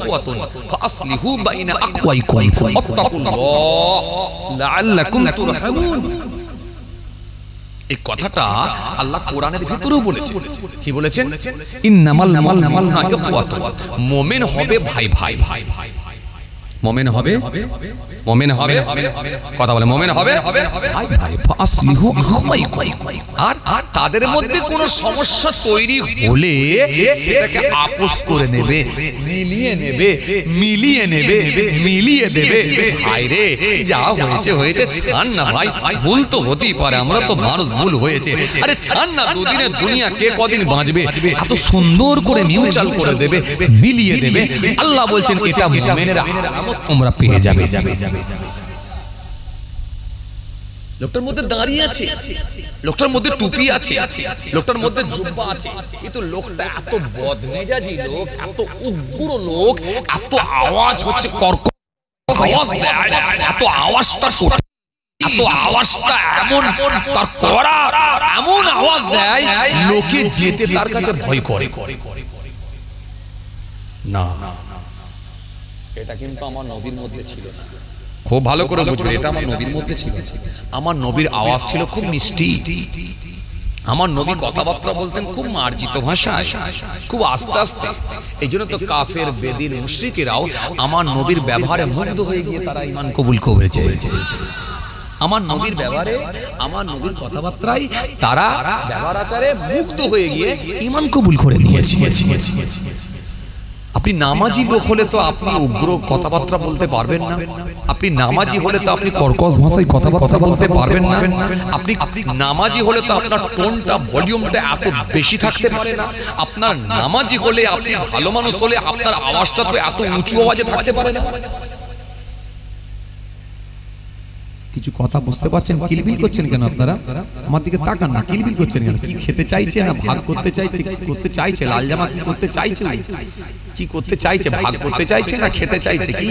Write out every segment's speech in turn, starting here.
ইখওয়াতুন ফাসলিহু বাইনা আখওয়াইকুম ওয়াত্তাকুল্লাহ লাআল্লাকুম তুরহামুন। এই কথাটা আল্লাহ কোরআনের ভিতরেও বলেছেন। কি বলেছেন? ইন্নামাল মুমিনুনা ইখওয়াতুন, মুমিন হবে ভাই ভাই। মুমিন হবে, মুমিন হবে, কথা বলে মুমিন হবে ভাই ভাই। ফাসলিহু আখওয়াইকুম, আর তাদের মধ্যে কোনো সমস্যা তৈরি হলে সেটাকে আপোস করে নেবে, মিলিয়ে নেবে, মিলিয়ে নেবে, মিলিয়ে দেবে। ভাই রে, যা হয়েছে হয়েছে, ছাড় না ভাই, ভুল তো হতেই পারে, আমরা তো মানুষ, ভুল হয়েছে, আরে ছাড় না, দুদিনের দুনিয়া কে কদিন বাঁচবে, এত সুন্দর করে মিউচুয়াল করে দেবে, মিলিয়ে দেবে। আল্লাহ বলছেন এটা মুমিনের আলামত, তোমরা পেয়ে যাবে। লোকটার মধ্যে দাঁড়িয়ে আছে, লোকটার মধ্যে টুপি আছে, লোকটার মধ্যে জুব্বা আছে, কিন্তু লোকটা এত বদমেজাজি লোক, এত উগ্র লোক, এত আওয়াজ হচ্ছে, কর্কশ আওয়াজ দেয়, এত আওয়াজটা এত আওয়াজটা এমন তার করা, এমন আওয়াজ দেয় লোকে যেতে তার কাছে ভয় করে না। এটা কিন্তু আমার নবীর মধ্যে ছিল, খুব ভালো করে বুঝবেন, এটা আমার নবীর মধ্যে ছিল। আমার নবীর আওয়াজ ছিল খুব মিষ্টি, আমার নবী কথাবার্তা বলতেন খুব মার্জিত ভাষায়, খুব আস্তে আস্তে। এই জন্য তো কাফের, বেদিন, মুশরিকেরাও আমার নবীর ব্যবহারে মুগ্ধ হয়ে গিয়ে তারা ঈমান কবুল করেছে। আমার নবীর ব্যবহারে, আমার নবীর কথাবার্তায় তারা ব্যবহার আচারে মুগ্ধ হয়ে গিয়ে ঈমান কবুল করে নিয়েছে। আপনি নামাজি লোক হলে তো আপনি উগ্র কথাবার্তা বলতে পারবেন না, আপনি নামাজি হলে তো আপনি কর্কশ ভাষায় কথাবার্তা বলতে পারবেন না, আপনি নামাজি হলে তো আপনার টোনটা, ভলিউমটা এত বেশি থাকতে পারে না, আপনার নামাজি হলে, আপনি ভালো মানুষ হলে আপনার আওয়াজটা তো এত উঁচু আওয়াজে থাকতে পারে না। কিছু কথা বুঝতে পারছেন? কিলবিল করছেন কেন আপনারা? আমার দিকে তাকান না, কিলবিল করছেন কেন? কি খেতে চাইছে না ভাগ করতে চাইছে? করতে চাইছে লাল জামা, কি করতে চাইছে? কি করতে চাইছে? ভাগ করতে চাইছে না খেতে চাইছে? কি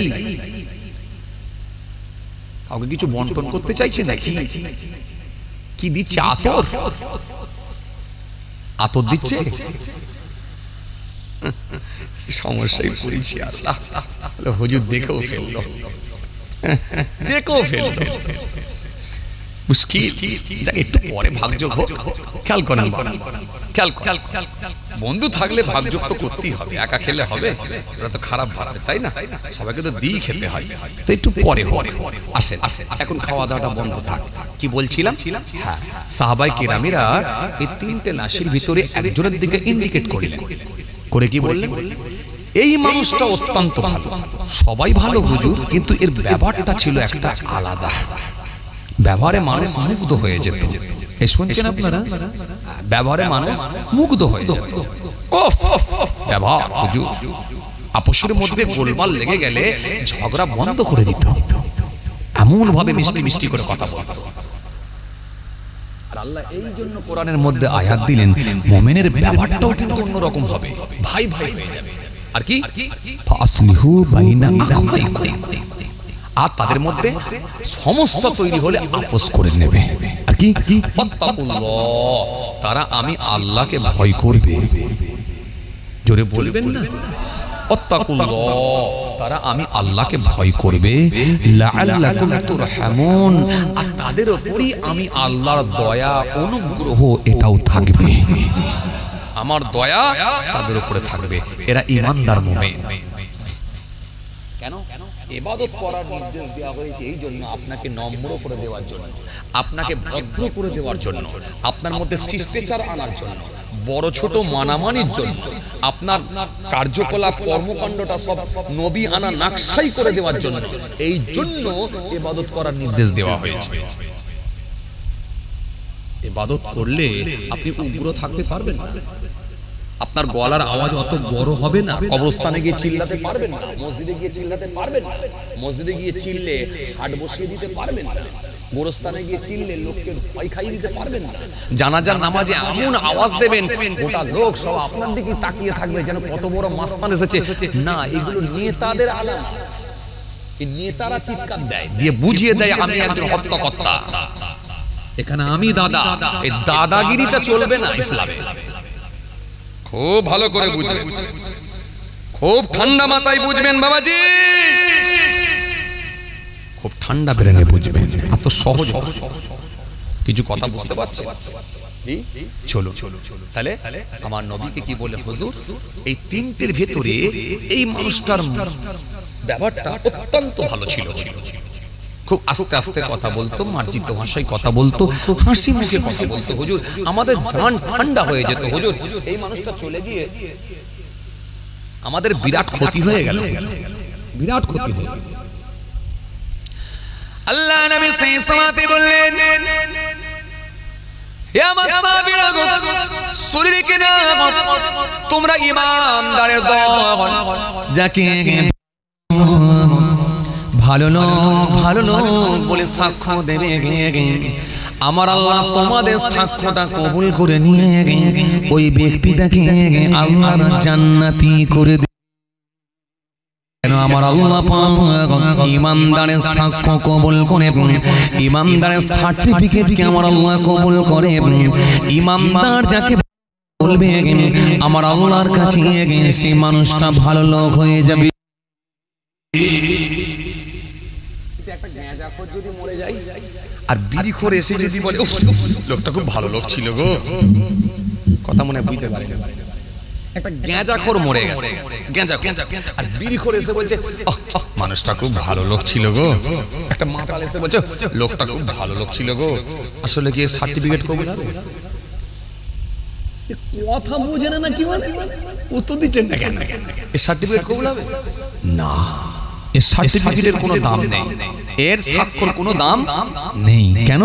কাউকে কিছু বন্টন করতে চাইছে নাকি? কি দিচ্ছে? আতর, আতর দিচ্ছে। সমস্যায় পড়েছি আল্লাহ, হুজুর দেখেও ফেললো, দেখো ফেললো, মুশকিল। একটু পরে ভাগযোগ হোক, খেয়াল করেন, খেয়াল করেন। বন্ধু থাকলে ভাগযোগ তো করতেই হবে, একা খেলে হবে? ওরা তো খারাপ ভাববে, তাই না? সবাইকে তো দিয়ে খেতে হয়, তো একটু পরে হোক। আসেন, এখন খাওয়া দাওয়াটা বন্ধ থাক। কি বলছিলাম? হ্যাঁ, সাহাবায়ে কেরামেরা এই তিনটে লাশের ভিতরে একজনের দিকে ইন্ডিকেট করলেন, করে কি বললেন? এই মানুষটা অত্যন্ত ভালো, সবাই ভালো হুজুর, কিন্তু এর ব্যবহারটা ছিল একটা আলাদা। ব্যবহারে মানুষ মুগ্ধ হয়ে যেত। এই শুনছেন আপনারা? ব্যবহারে মানুষ মুগ্ধ হয়ে যেত। ওফ, ব্যবহার হুজুর, আপোষের মধ্যে গোলমাল লেগে গেলে ঝগড়া বন্ধ করে দিত, এমন ভাবে মিষ্টি মিষ্টি করে কথা বলতো। আর আল্লাহ এই জন্য কোরআনের মধ্যে আয়াত দিলেন, মুমিনের ব্যবহারটাও কিন্তু অন্যরকম হবে, ভাই ভাই হয়ে যাবে। আর কি? ফাসলিহু বাইনা আখওয়াইকুম, আর তাদের মধ্যে সমস্যা তৈরি হলে আপোষ করে নেবে। আর কি? ওয়াত্তাকুল্লাহ, তারা আমি আল্লাহকে ভয় করবে। জোরে বলবেন না? ওয়াত্তাকুল্লাহ, তারা আমি আল্লাহকে ভয় করবে। লাআল্লাকুম তুরহামুন, আর তাদের উপরই আমি আল্লাহর দয়া, অনুগ্রহ এটাও থাকবে। আমার দয়া তাদের উপরে থাকবে, এরা ঈমানদার মুমিন। কেন? ইবাদত করার নির্দেশ দেওয়া হয়েছে এই জন্য, আপনাকে নম্র করে দেওয়ার জন্য, আপনাকে ভদ্র করে দেওয়ার জন্য, আপনার মধ্যে শিষ্টাচার আনার জন্য, বড় ছোট মানামানির জন্য, আপনার কার্যকলাপ কর্মকাণ্ডটা সব নবী আনা নাকশাই করে দেওয়ার জন্য, এই জন্য ইবাদত করার নির্দেশ দেওয়া হয়েছে। ইবাদত করলে আপনি উগ্র থাকতে পারবেন না, আপনার গলার আওয়াজ অত বড় হবে না, কবরস্থানে গিয়ে চিল্লাতে পারবেন না, মসজিদে গিয়ে চিল্লাতে পারবেন না, মসজিদে গিয়ে চিল্লে হাট বসিয়ে দিতে পারবেন না, গোরস্থানে গিয়ে চিল্লে লোককে ভয় খাইয়ে দিতে পারবেন না, জানাজার নামাজে এমন আওয়াজ দেবেন গোটা লোক সব আপনার দিকে তাকিয়ে থাকবে যেন কত বড় মাস্তান এসেছে। না, এগুলো নেতাদের আলামত। এই নেতারা চিৎকার দেয়, দিয়ে বুঝিয়ে দেয় আমি একজন হত্যাকর্তা, এখানে আমি দাদা। এই দাদাগিরিটা চলবে না ইসলামে। খুব ভালো করে বুঝবেন, খুব ঠান্ডা মাথায় বুঝবেন বাবাজি, খুব ঠান্ডা ব্রেনে বুঝবেন, এত সহজ কিছু কথা বুঝতে পারছেন? জি চলো তাহলে আমার নবীকে কি বলে হুজুর এই তিনটির ভেতরে এই মানুষটার ব্যাপারটা অত্যন্ত ভালো ছিল, খুব আস্তে আস্তে কথা বলতো, মার্জিত ভাষায় কথা বলতো, হাসি মুখে কথা বলতো, হুজুর আমাদের জান ঠান্ডা হয়ে যেত। হুজুর এই মানুষটা চলে গিয়ে আমাদের বিরাট ক্ষতি হয়ে গেল, বিরাট ক্ষতি হয়ে গেল। আল্লাহ নবী সাল্লাল্লাহু বললেন, হে আমার সাহাবীরা গো, শরীরকে না তোমরা ইমানদারের দল, যাকে ভালো লোক বলে সাক্ষ্য দেবে, আমার আল্লাহ তোমাদের সাক্ষ্যটা কবুল করে নিয়ে ওই ব্যক্তিটাকে আল্লাহর জান্নাতি করে দেবে। কেন আমার আল্লাহ পাক ইমানদারের সাক্ষ্য কবুল করে, ইমানদারের সার্টিফিকেটকে আমার আল্লাহ কবুল করে। ইমানদার যাকে বলবে আমার আল্লাহর কাছে সেই মানুষটা ভালো লোক হয়ে যাবে। একটা গাঁজাখোর যদি মরে যায় আর বিড়িখোর এসে যদি বলে লোকটা খুব ভালো লোক ছিল গো, কথা মনে বুঝতে পারে। একটা গাঁজাখোর মরে গেছে, গাঁজাখোর, আর বিড়িখোর এসে বলছে মানুষটা খুব ভালো লোক ছিল গো। একটা মাতাল এসে বলছে লোকটা খুব ভালো লোক ছিল গো, আসলে কি সার্টিফিকেট কবুল হবে? কথা বুঝে না কি মানে উত্তর দিচ্ছেন না কেন? এই সার্টিফিকেট কবুল হবে না, এর সার্টিফিকেটের কোনো দাম নেই, এর স্বাক্ষর কোনো দাম নেই। কেন?